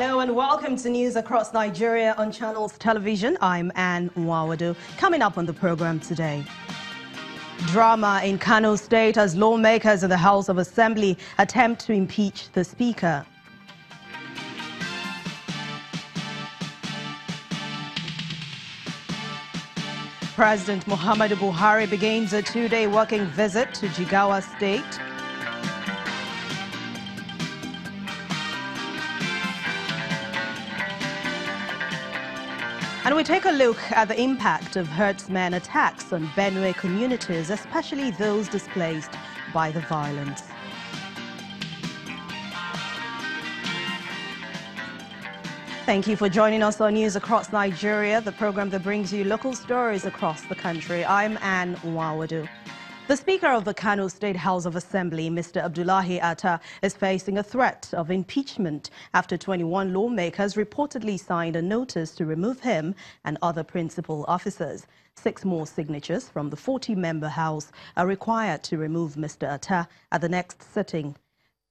Hello and welcome to News Across Nigeria on Channels Television. I'm Anne Nwawadu. Coming up on the program today. Drama in Kano State as lawmakers in the House of Assembly attempt to impeach the Speaker. President Muhammadu Buhari begins a two-day working visit to Jigawa State. And we take a look at the impact of herdsmen attacks on Benue communities, especially those displaced by the violence. Thank you for joining us on News Across Nigeria, the program that brings you local stories across the country. I'm Anne Nwawadu. The Speaker of the Kano State House of Assembly, Mr. Abdullahi Atta, is facing a threat of impeachment after 21 lawmakers reportedly signed a notice to remove him and other principal officers. 6 more signatures from the 40-member House are required to remove Mr. Atta at the next sitting.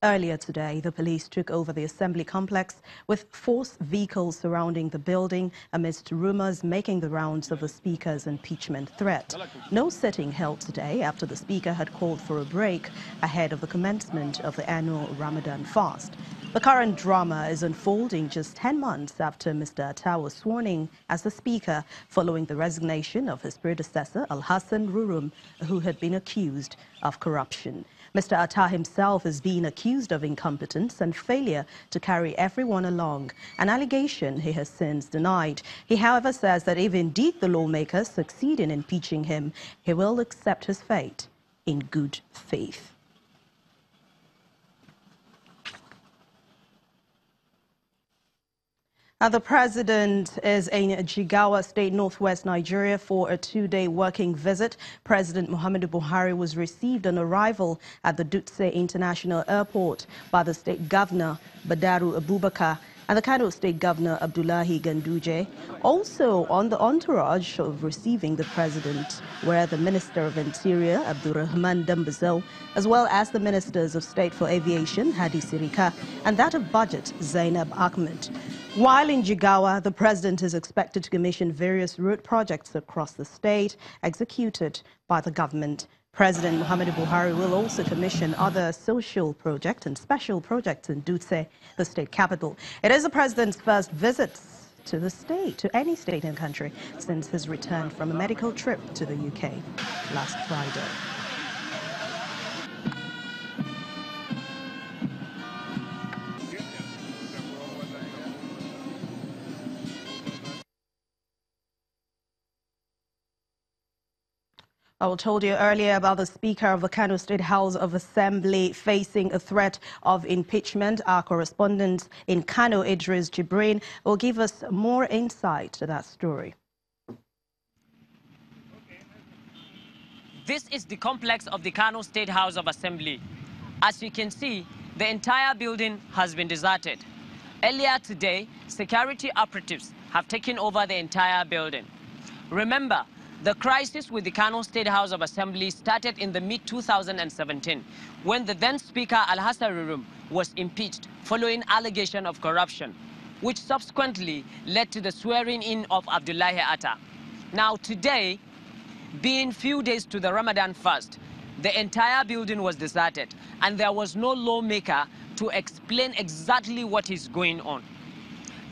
Earlier today, the police took over the Assembly complex with force vehicles surrounding the building amidst rumors making the rounds of the Speaker's impeachment threat. No sitting held today after the Speaker had called for a break ahead of the commencement of the annual Ramadan fast. The current drama is unfolding just 10 months after Mr. Atta was sworn in as the Speaker following the resignation of his predecessor, Alhassan Rurum, who had been accused of corruption. Mr. Atta himself is being accused of incompetence and failure to carry everyone along, an allegation he has since denied. He, however, says that if indeed the lawmakers succeed in impeaching him, he will accept his fate in good faith. The president is in Jigawa State, northwest Nigeria, for a 2-day working visit. President Muhammadu Buhari was received on arrival at the Dutse International Airport by the state governor, Badaru Abubakar, and the Kano State Governor, Abdullahi Ganduje. Also on the entourage of receiving the president were the Minister of Interior, Abdurrahman Dambazo, as well as the Ministers of State for Aviation, Hadi Sirika, and that of Budget, Zainab Ahmed. While in Jigawa, the president is expected to commission various road projects across the state executed by the government. President Muhammadu Buhari will also commission other social projects and special projects in Dutse, the state capital. It is the president's first visit to the state, to any state in the country, since his return from a medical trip to the UK last Friday. I told you earlier about the Speaker of the Kano State House of Assembly facing a threat of impeachment. Our correspondent in Kano, Idris Jibrin, will give us more insight to that story. This is the complex of the Kano State House of Assembly. As you can see, the entire building has been deserted. Earlier today, security operatives have taken over the entire building. Remember, the crisis with the Kano State House of Assembly started in the mid-2017 when the then Speaker Alhassan Rurum was impeached following allegation of corruption, which subsequently led to the swearing-in of Abdullahi Atta. Now today, being few days to the Ramadan fast, the entire building was deserted and there was no lawmaker to explain exactly what is going on.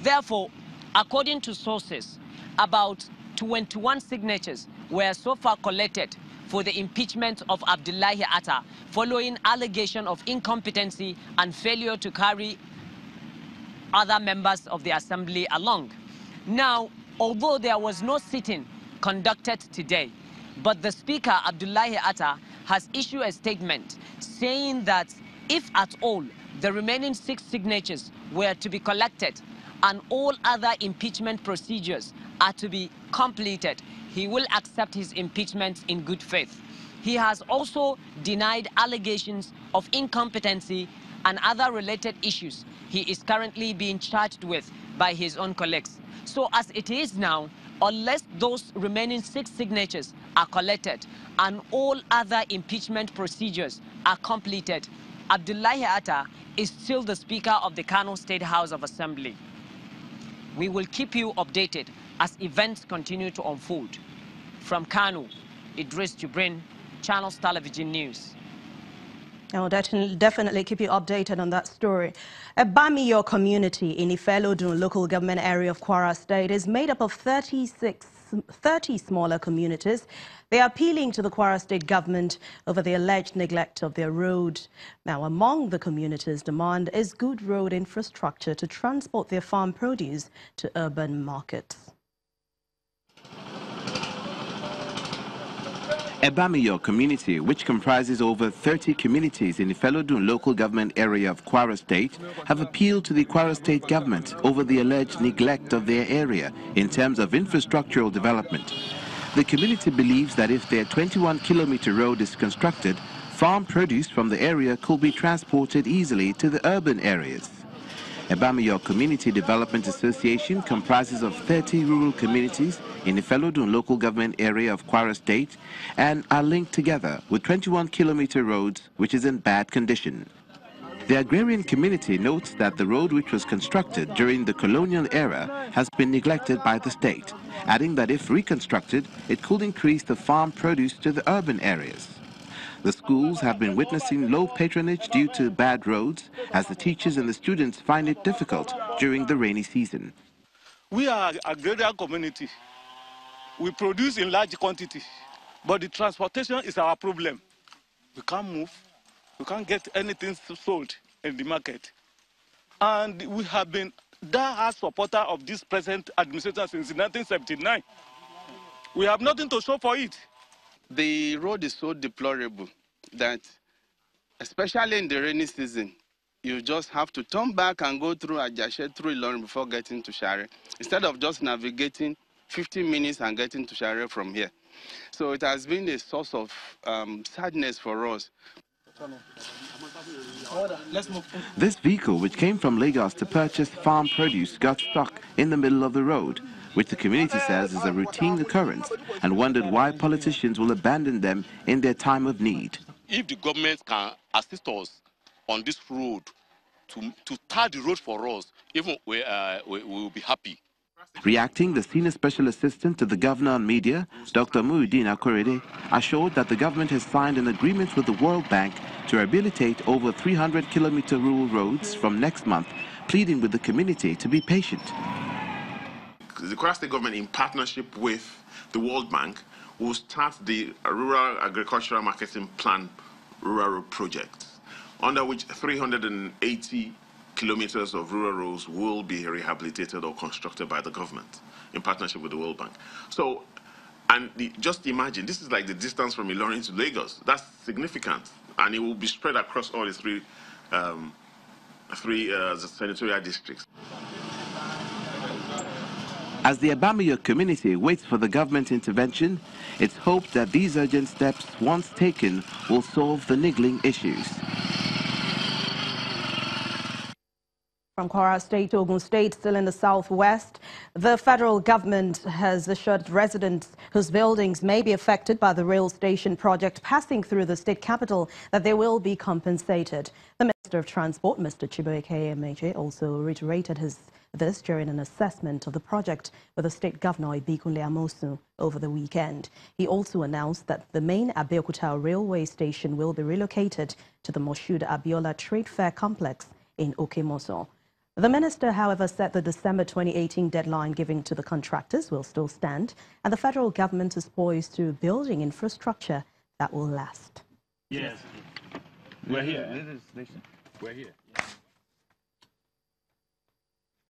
Therefore, according to sources, about 21 signatures were so far collected for the impeachment of Abdullahi Atta following allegation of incompetency and failure to carry other members of the assembly along. Now, although there was no sitting conducted today, but the Speaker, Abdullahi Atta, has issued a statement saying that if at all the remaining 6 signatures were to be collected and all other impeachment procedures are to be completed, he will accept his impeachment in good faith. He has also denied allegations of incompetency and other related issues he is currently being charged with by his own colleagues. So as it is now, unless those remaining 6 signatures are collected and all other impeachment procedures are completed, Abdullahi Atta is still the Speaker of the Kano State House of Assembly. We will keep you updated as events continue to unfold. From Kano, Idris Jibrin, Channels Television News. I'll definitely keep you updated on that story. Abia Community in Ifelodun local government area of Kwara State is made up of 30 smaller communities. They are appealing to the Kwara State government over the alleged neglect of their road. Now, among the communities' demand is good road infrastructure to transport their farm produce to urban markets. Abia Community, which comprises over 30 communities in the Ifelodun local government area of Kwara State, have appealed to the Kwara State government over the alleged neglect of their area in terms of infrastructural development. The community believes that if their 21-kilometer road is constructed, farm produce from the area could be transported easily to the urban areas. Abia Community Development Association comprises of 30 rural communities in the Ifelodun local government area of Kwara State and are linked together with 21-kilometer roads which is in bad condition. The agrarian community notes that the road which was constructed during the colonial era has been neglected by the state, adding that if reconstructed, it could increase the farm produce to the urban areas. The schools have been witnessing low patronage due to bad roads, as the teachers and the students find it difficult during the rainy season. We are an agrarian community. We produce in large quantity, but the transportation is our problem. We can't move. We can't get anything sold in the market. And we have been die-hard supporter of this present administration since 1979. We have nothing to show for it. The road is so deplorable that, especially in the rainy season, you just have to turn back and go through Ajashe, through Ilorin before getting to Share, instead of just navigating 15 minutes and getting to Share from here. So it has been a source of sadness for us. This vehicle, which came from Lagos to purchase farm produce, got stuck in the middle of the road, which the community says is a routine occurrence, and wondered why politicians will abandon them in their time of need. If the government can assist us on this road, to tar the road for us, even we will be happy. Reacting, the senior special assistant to the governor on media, Dr. Muhyiddin Akorede, assured that the government has signed an agreement with the World Bank to rehabilitate over 300-kilometer rural roads from next month, pleading with the community to be patient. The Kwara State government, in partnership with the World Bank, will start the Rural Agricultural Marketing Plan Rural Road Project, under which 380 kilometers of rural roads will be rehabilitated or constructed by the government in partnership with the World Bank. So, and just imagine, this is like the distance from Ilorin to Lagos. That's significant, and it will be spread across all the three senatorial districts. As the Abia community waits for the government intervention, it's hoped that these urgent steps, once taken, will solve the niggling issues. From Kwara State, Ogun State, still in the southwest, the federal government has assured residents whose buildings may be affected by the rail station project passing through the state capital that they will be compensated. The Minister of Transport, Mr. Chibuike Emeje, also reiterated this during an assessment of the project with the state governor Ibikunle Amosu over the weekend. He also announced that the main Abeokuta railway station will be relocated to the Moshood Abiola Trade Fair Complex in Okemoso. The minister, however, said the December 2018 deadline given to the contractors will still stand, and the federal government is poised to building infrastructure that will last. Yes. We're here. We're here.